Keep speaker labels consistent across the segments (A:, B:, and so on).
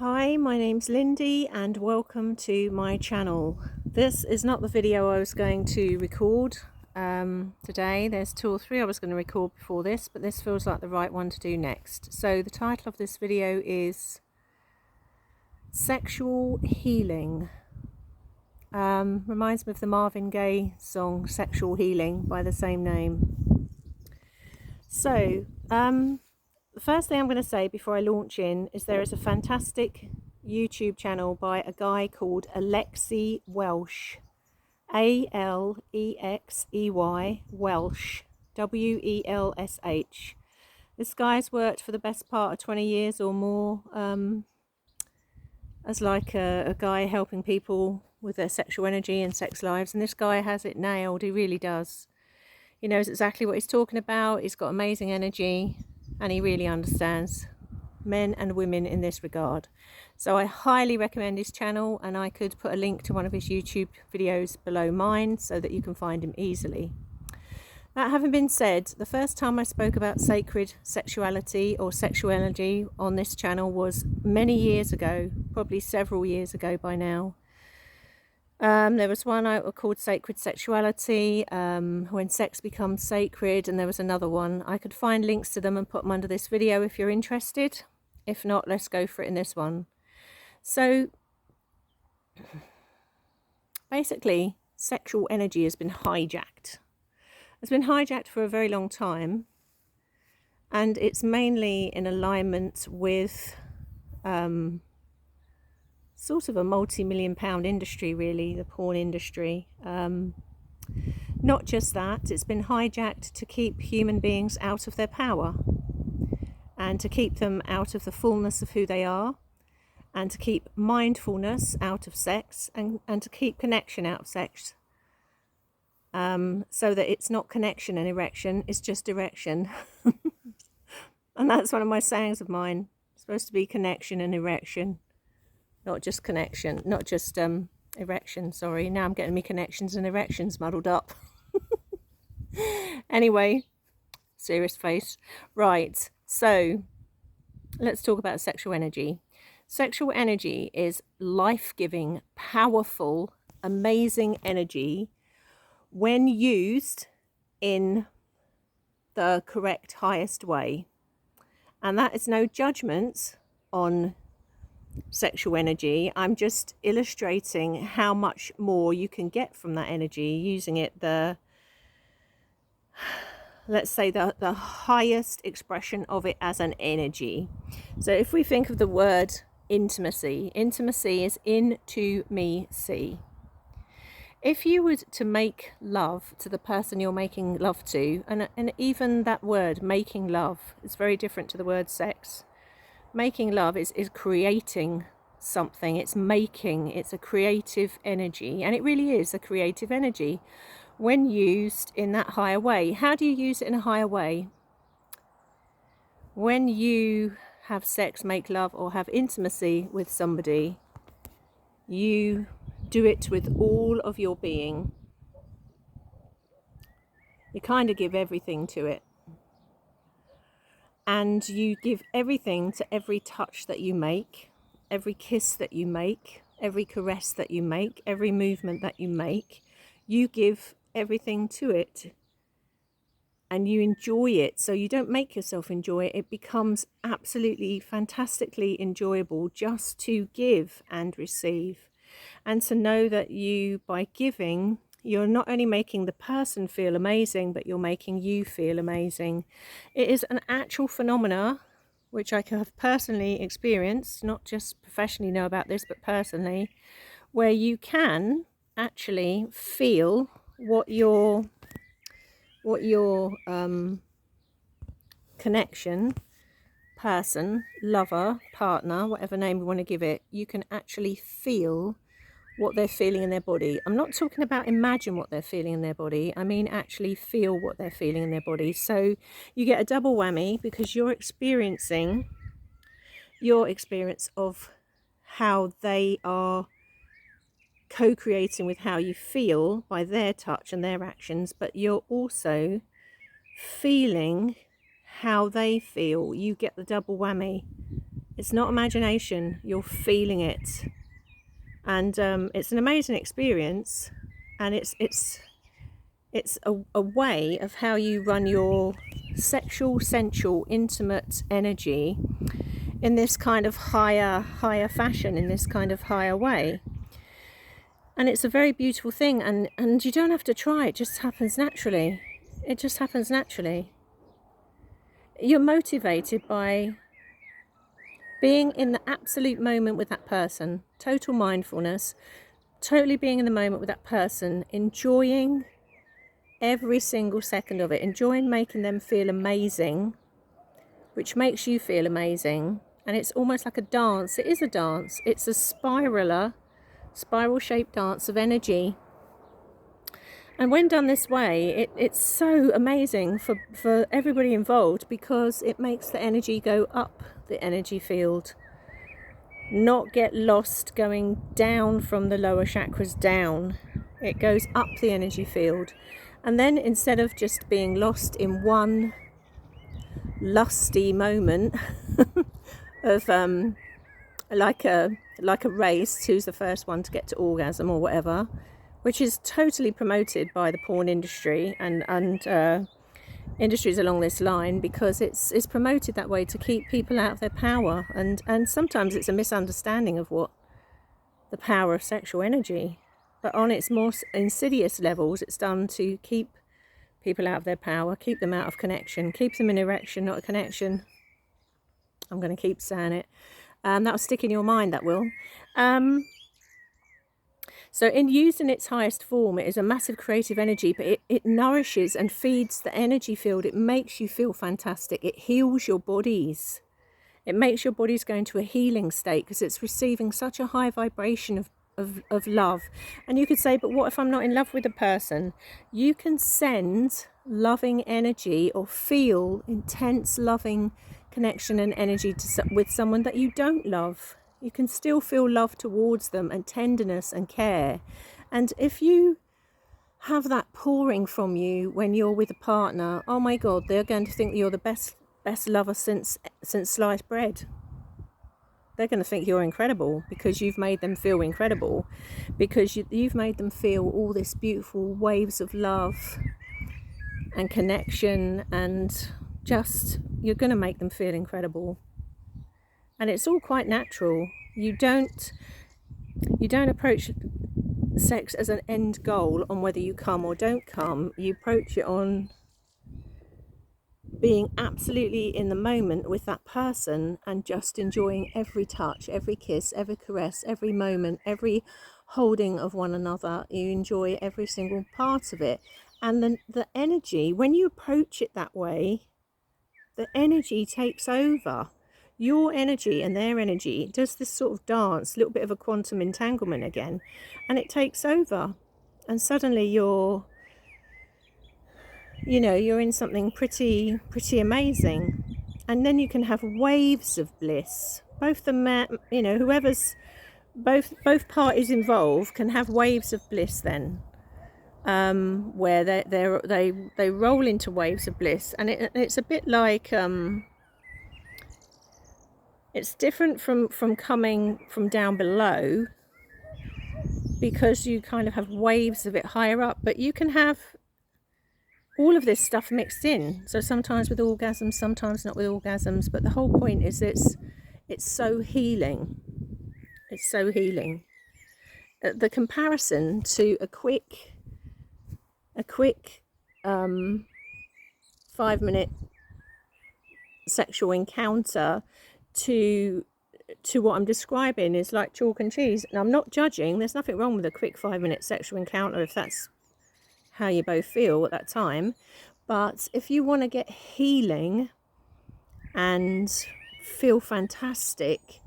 A: Hi, my name's Lindy and welcome to my channel. This is not the video I was going to record today. There's 2 or 3 I was going to record before this, but this feels like the right one to do next. So the title of this video is Sexual Healing. Reminds me of the Marvin Gaye song Sexual Healing by the same name. So the first thing I'm going to say before I launch in is there is a fantastic YouTube channel by a guy called ALEXEY WELSH, ALEXEY WELSH, WELSH. This guy's worked for the best part of 20 years or more as like a guy helping people with their sexual energy and sex lives, and this guy has it nailed. He really does. He knows exactly what he's talking about. He's got amazing energy and he really understands men and women in this regard. So I highly recommend his channel, and I could put a link to one of his YouTube videos below mine so that you can find him easily. That having been said, the first time I spoke about sacred sexuality or sexuality on this channel was many years ago, probably several years ago by now. There was one called Sacred Sexuality, when sex becomes sacred, and there was another one. I could find links to them and put them under this video if you're interested. If not, let's go for it in this one. So basically, sexual energy has been hijacked. It's been hijacked for a very long time, and it's mainly in alignment with sort of a multi-million-pound industry, really, the porn industry. Not just that, it's been hijacked to keep human beings out of their power and to keep them out of the fullness of who they are, and to keep mindfulness out of sex, and to keep connection out of sex, so that it's not connection and erection, it's just erection. And that's one of my sayings of mine. It's supposed to be connection and erection. Not just connection, not just erection, sorry. Now I'm getting me connections and erections muddled up. Anyway, serious face. Right, so let's talk about sexual energy. Sexual energy is life-giving, powerful, amazing energy when used in the correct, highest way. And that is no judgment on sexual energy. I'm just illustrating how much more you can get from that energy using it let's say the highest expression of it as an energy. So if we think of the word intimacy, intimacy is into me see. If you were to make love to the person you're making love to, and even that word making love is very different to the word sex. Making love is creating something. It's making. It's a creative energy, and it really is a creative energy when used in that higher way. How do you use it in a higher way? When you have sex, make love, or have intimacy with somebody, you do it with all of your being. You kind of give everything to it. And you give everything to every touch that you make, every kiss that you make, every caress that you make, every movement that you make. You give everything to it and you enjoy it. So you don't make yourself enjoy it. It becomes absolutely fantastically enjoyable just to give and receive. And to know that you, by giving, you're not only making the person feel amazing, but you're making you feel amazing. It is an actual phenomena which I have personally experienced, not just professionally know about this, but personally, where you can actually feel what your connection, person, lover, partner, whatever name you want to give it, you can actually feel what they're feeling in their body. I'm not talking about imagine what they're feeling in their body. I mean actually feel what they're feeling in their body. So you get a double whammy because you're experiencing your experience of how they are co-creating with how you feel by their touch and their actions, but you're also feeling how they feel. You get the double whammy. It's not imagination, you're feeling it. And it's an amazing experience, and it's a way of how you run your sexual, sensual, intimate energy in this kind of higher fashion, in this kind of higher way. And it's a very beautiful thing, and you don't have to try, it just happens naturally. It just happens naturally. You're motivated by being in the absolute moment with that person, total mindfulness, totally being in the moment with that person, enjoying every single second of it, enjoying making them feel amazing, which makes you feel amazing. And it's almost like a dance. It is a dance. It's a spiral-shaped dance of energy. And when done this way, it's so amazing for everybody involved, because it makes the energy go up the energy field, not get lost going down from the lower chakras down. It goes up the energy field. And then instead of just being lost in one lusty moment of like a race, who's the first one to get to orgasm or whatever, which is totally promoted by the porn industry and industries along this line, because it's promoted that way to keep people out of their power, and sometimes it's a misunderstanding of what the power of sexual energy, but on its more insidious levels, it's done to keep people out of their power, keep them out of connection, keep them in erection, not a connection. I'm going to keep saying it. That'll stick in your mind, that will. So in using its highest form, it is a massive creative energy, but it nourishes and feeds the energy field. It makes you feel fantastic. It heals your bodies. It makes your bodies go into a healing state, because it's receiving such a high vibration of love. And you could say, but what if I'm not in love with a person? You can send loving energy or feel intense loving connection and energy with someone that you don't love. You can still feel love towards them, and tenderness and care. And if you have that pouring from you when you're with a partner, oh my God, they're going to think you're the best lover since sliced bread. They're going to think you're incredible, because you've made them feel incredible, because you've made them feel all this beautiful waves of love and connection, and just, you're going to make them feel incredible. And it's all quite natural. You don't approach sex as an end goal on whether you come or don't come. You approach it on being absolutely in the moment with that person, and just enjoying every touch, every kiss, every caress, every moment, every holding of one another. You enjoy every single part of it. And then the energy, when you approach it that way, the energy takes over. Your energy and their energy does this sort of dance, a little bit of a quantum entanglement again, and it takes over. And suddenly you're in something pretty amazing. And then you can have waves of bliss. Both the whoever's both parties involved can have waves of bliss then, where they roll into waves of bliss, and it's a bit like it's different from coming from down below, because you kind of have waves of it higher up, but you can have all of this stuff mixed in. So sometimes with orgasms, sometimes not with orgasms, but the whole point is it's so healing. It's so healing. The comparison to a quick 5-minute sexual encounter to what I'm describing is like chalk and cheese. And I'm not judging. There's nothing wrong with a quick 5-minute sexual encounter if that's how you both feel at that time. But if you want to get healing and feel fantastic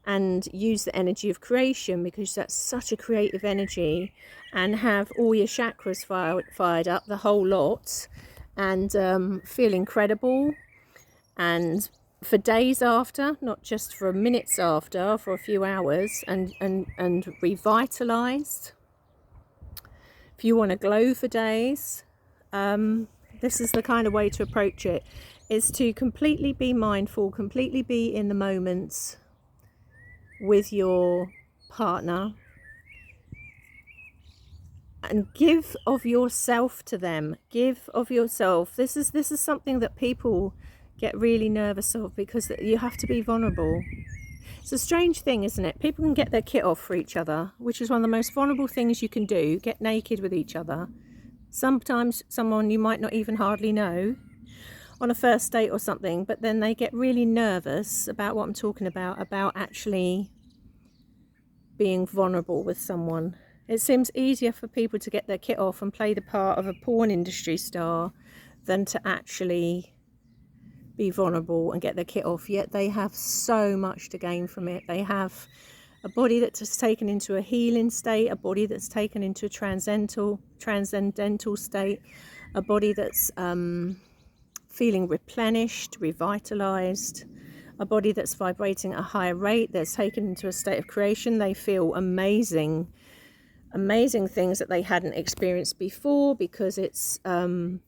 A: and use the energy of creation, because that's such a creative energy, and have all your chakras fired up, the whole lot, and feel incredible, and for days after, not just for minutes after, for a few hours, and revitalized. If you want to glow for days, this is the kind of way to approach it. is to completely be mindful, completely be in the moment with your partner, and give of yourself to them. Give of yourself. This is something that people get really nervous of, because you have to be vulnerable. It's a strange thing, isn't it? People can get their kit off for each other, which is one of the most vulnerable things you can do. Get naked with each other. Sometimes someone you might not even hardly know on a first date or something, but then they get really nervous about what I'm talking about actually being vulnerable with someone. It seems easier for people to get their kit off and play the part of a porn industry star than to actually be vulnerable and get their kit off, yet they have so much to gain from it. They have a body that's taken into a healing state, a body that's taken into a transcendental state, a body that's feeling replenished, revitalized, a body that's vibrating at a higher rate, that's taken into a state of creation. They feel amazing things that they hadn't experienced before, because it's a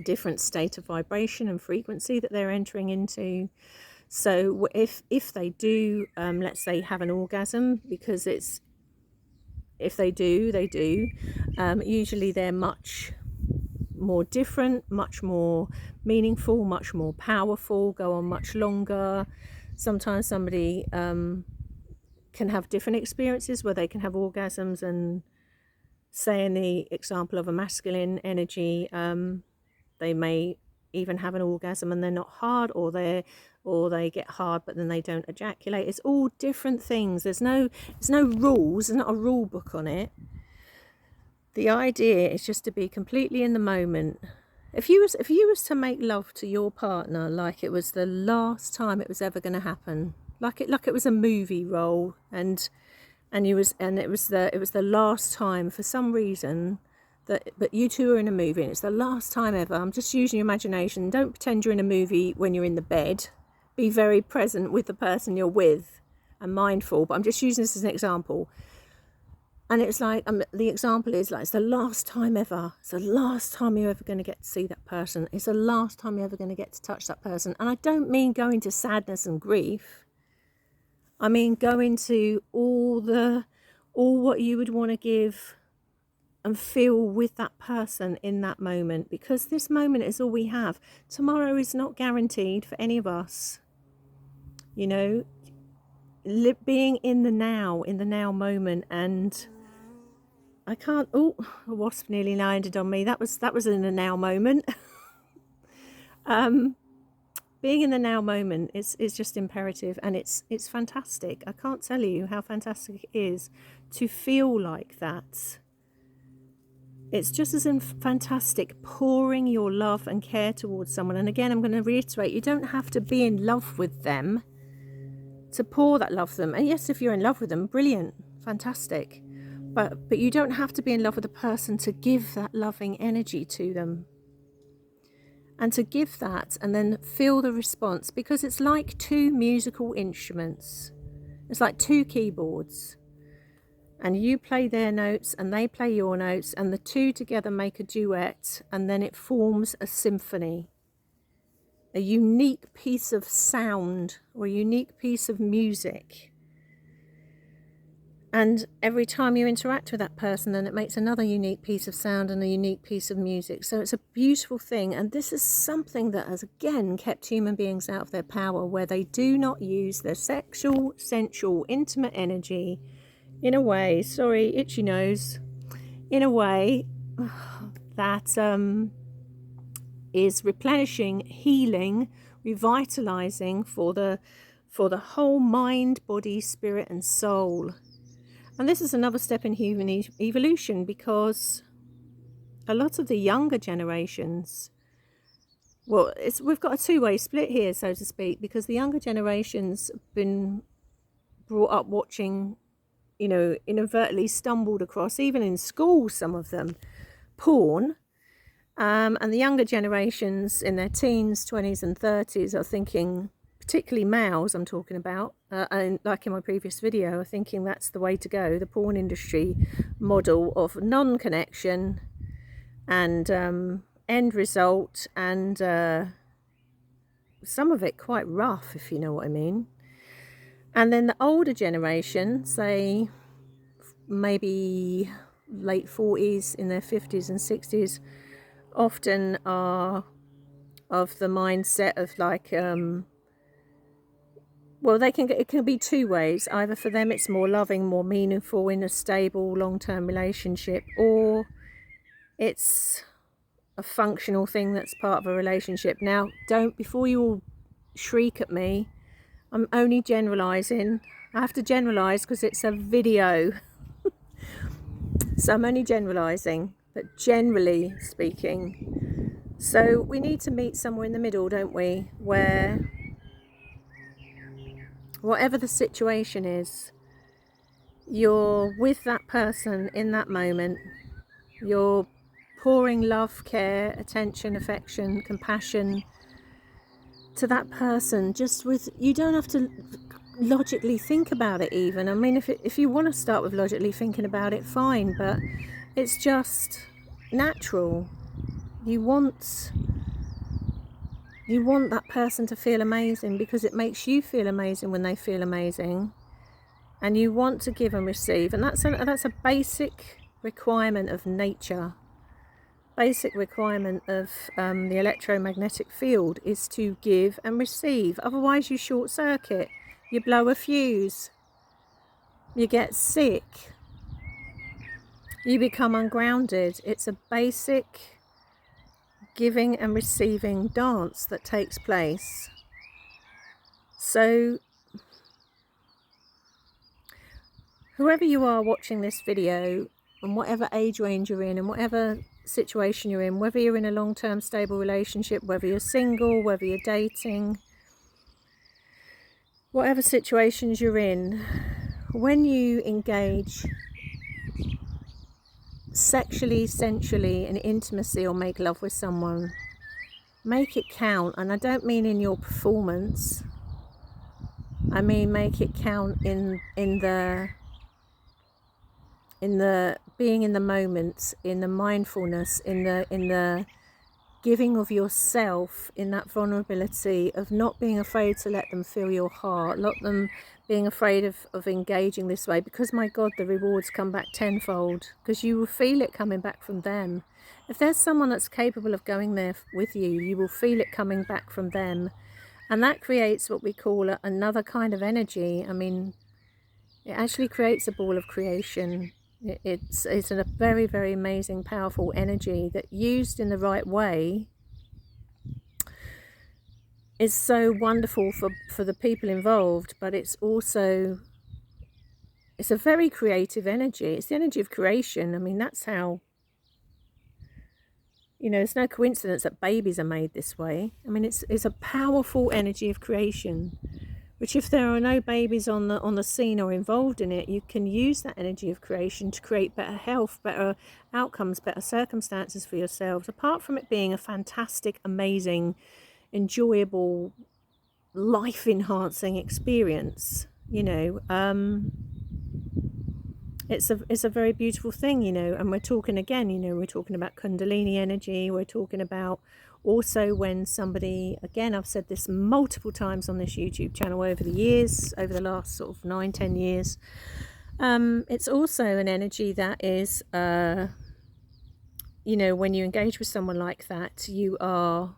A: different state of vibration and frequency that they're entering into. So if they do, let's say, have an orgasm, because if they do, usually they're much more different, much more meaningful, much more powerful, go on much longer. Sometimes somebody can have different experiences where they can have orgasms, and say in the example of a masculine energy, they may even have an orgasm and they're not hard, or they get hard but then they don't ejaculate. It's all different things. There's no rules. There's not a rule book on it. The idea is just to be completely in the moment. If you was to make love to your partner like it was the last time it was ever going to happen, like it was a movie role, and it was the last time for some reason, but you two are in a movie and it's the last time ever. I'm just using your imagination. Don't pretend you're in a movie when you're in the bed. Be very present with the person you're with and mindful, but I'm just using this as an example. And it's like, the example is like, it's the last time ever. It's the last time you're ever going to get to see that person. It's the last time you're ever going to get to touch that person. And I don't mean go into sadness and grief. I mean go into all what you would want to give and feel with that person in that moment, because this moment is all we have. Tomorrow is not guaranteed for any of us. You know, being in the now moment. And I can't, a wasp nearly landed on me. That was in the now moment. Being in the now moment is just imperative, and it's fantastic. I can't tell you how fantastic it is to feel like that. It's just as fantastic pouring your love and care towards someone. And again, I'm going to reiterate, you don't have to be in love with them to pour that love to them. And yes, if you're in love with them, brilliant, fantastic. But you don't have to be in love with a person to give that loving energy to them. And to give that and then feel the response, because it's like two musical instruments. It's like two keyboards. And you play their notes and they play your notes, and the two together make a duet, and then it forms a symphony. A unique piece of sound or a unique piece of music. And every time you interact with that person, then it makes another unique piece of sound and a unique piece of music. So it's a beautiful thing. And this is something that has, again, kept human beings out of their power, where they do not use their sexual, sensual, intimate energy in a way, sorry, itchy nose, in a way that is replenishing, healing, revitalizing for the whole mind, body, spirit and soul. And this is another step in human evolution, because a lot of the younger generations, well, we've got a two-way split here, so to speak, because the younger generations have been brought up watching, you know, inadvertently stumbled across, even in school, some of them, porn. And the younger generations in their teens, 20s and 30s are thinking, particularly males I'm talking about, and like in my previous video, are thinking that's the way to go. The porn industry model of non-connection and end result, and some of it quite rough, if you know what I mean. And then the older generation, say maybe late 40s, in their 50s and 60s, often are of the mindset of like, well, it can be two ways. Either for them it's more loving, more meaningful in a stable long-term relationship, or it's a functional thing that's part of a relationship. Now, before you all shriek at me, I'm only generalizing. I have to generalize because it's a video. So I'm only generalizing, but generally speaking. So we need to meet somewhere in the middle, don't we? Where whatever the situation is, you're with that person in that moment. You're pouring love, care, attention, affection, compassion to that person, just with, you don't have to logically think about it even. I mean, if you want to start with logically thinking about it, fine, but it's just natural. You want that person to feel amazing because it makes you feel amazing when they feel amazing, and you want to give and receive, and that's a basic requirement of nature. Basic requirement of the electromagnetic field is to give and receive. Otherwise you short circuit, you blow a fuse, you get sick, you become ungrounded. It's a basic giving and receiving dance that takes place. So whoever you are watching this video, and whatever age range you're in, and whatever situation you're in, whether you're in a long-term stable relationship, whether you're single, whether you're dating, whatever situations you're in, when you engage sexually, sensually, in intimacy, or make love with someone, make it count. And I don't mean in your performance, I mean make it count in the being in the moment, in the mindfulness, in the giving of yourself, in that vulnerability of not being afraid to let them feel your heart, not them being afraid of engaging this way, because my God, the rewards come back tenfold, because you will feel it coming back from them. If there's someone that's capable of going there with you, you will feel it coming back from them, and that creates what we call another kind of energy. I mean, it actually creates a ball of creation. It's a very, very amazing, powerful energy that, used in the right way, is so wonderful for the people involved. But it's a very creative energy. It's the energy of creation. I mean, that's how, it's no coincidence that babies are made this way. I mean, it's a powerful energy of creation, which, if there are no babies on the scene or involved in it, you can use that energy of creation to create better health, better outcomes, better circumstances for yourselves. Apart from it being a fantastic, amazing, enjoyable, life-enhancing experience, it's a very beautiful thing, and we're talking again, we're talking about Kundalini energy. We're talking about also when somebody, again, I've said this multiple times on this YouTube channel over the years, over the last sort of 9-10 years, it's also an energy that is, when you engage with someone like that, you are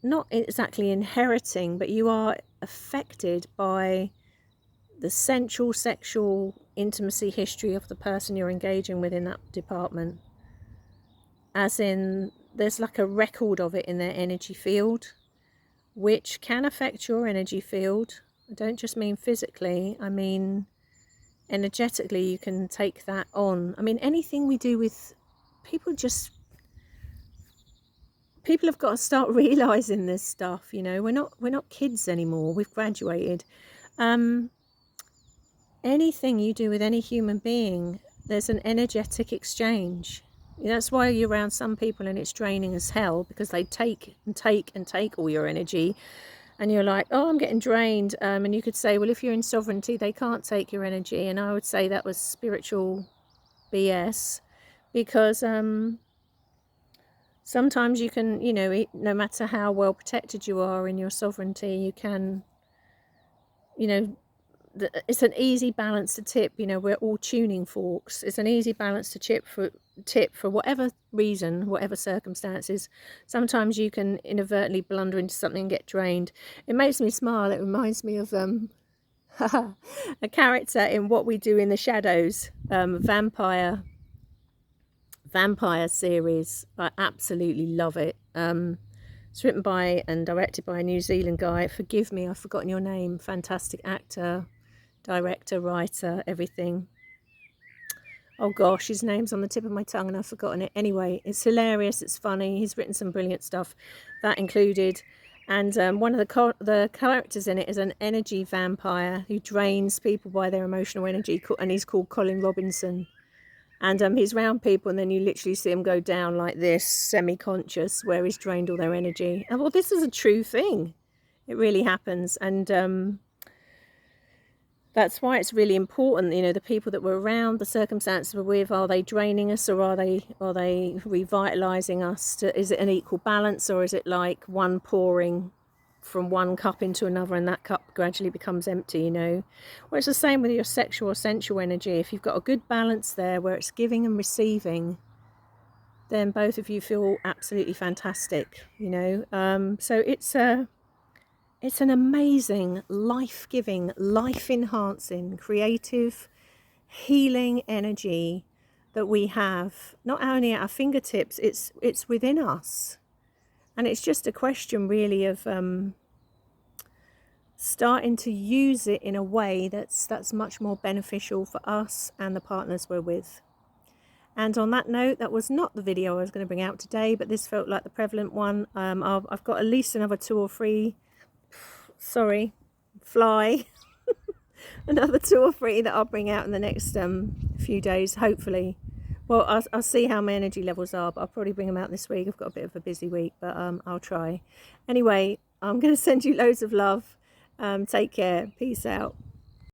A: not exactly inheriting, but you are affected by the sensual, sexual intimacy history of the person you're engaging with in that department. As in, there's like a record of it in their energy field, which can affect your energy field. I don't just mean physically, I mean energetically. You can take that on. I mean, anything we do with people, people have got to start realizing this stuff. We're not kids anymore. We've graduated. Anything you do with any human being, there's an energetic exchange. That's why you're around some people and it's draining as hell, because they take and take and take all your energy, and you're like, oh, I'm getting drained. And you could say, well, if you're in sovereignty, they can't take your energy. And I would say that was spiritual BS, because sometimes you can, you know, no matter how well protected you are in your sovereignty, you can, you know, it's an easy balance to tip. You know, we're all tuning forks. It's an easy balance to tip for whatever reason, whatever circumstances. Sometimes you can inadvertently blunder into something and get drained. It makes me smile. It reminds me of a character in What We Do in the Shadows, vampire series. I absolutely love it. It's written by and directed by a New Zealand guy. Forgive me, I've forgotten your name. Fantastic actor, director, writer, everything. Oh gosh, his name's on the tip of my tongue and I've forgotten it. Anyway, it's hilarious, it's funny. He's written some brilliant stuff, that included. And one of the characters in it is an energy vampire who drains people by their emotional energy, and he's called Colin Robinson. And he's around people and then you literally see him go down like this, semi-conscious, where he's drained all their energy. And well, this is a true thing. It really happens. And that's why it's really important, you know, the people that we're around, the circumstances we're with, are they draining us or are they revitalizing us? Is it an equal balance, or is it like one pouring from one cup into another and that cup gradually becomes empty, you know? Well, it's the same with your sexual or sensual energy. If you've got a good balance there where it's giving and receiving, then both of you feel absolutely fantastic, you know? So it's an amazing, life-giving, life-enhancing, creative, healing energy that we have, not only at our fingertips, it's within us. And it's just a question really of starting to use it in a way that's much more beneficial for us and the partners we're with. And on that note, that was not the video I was going to bring out today, but this felt like the prevalent one. I've got at least another 2 or 3, another 2 or 3 that I'll bring out in the next few days, hopefully. Well, I'll see how my energy levels are, but I'll probably bring them out this week. I've got a bit of a busy week, but I'll try. Anyway, I'm going to send you loads of love. Take care. Peace out.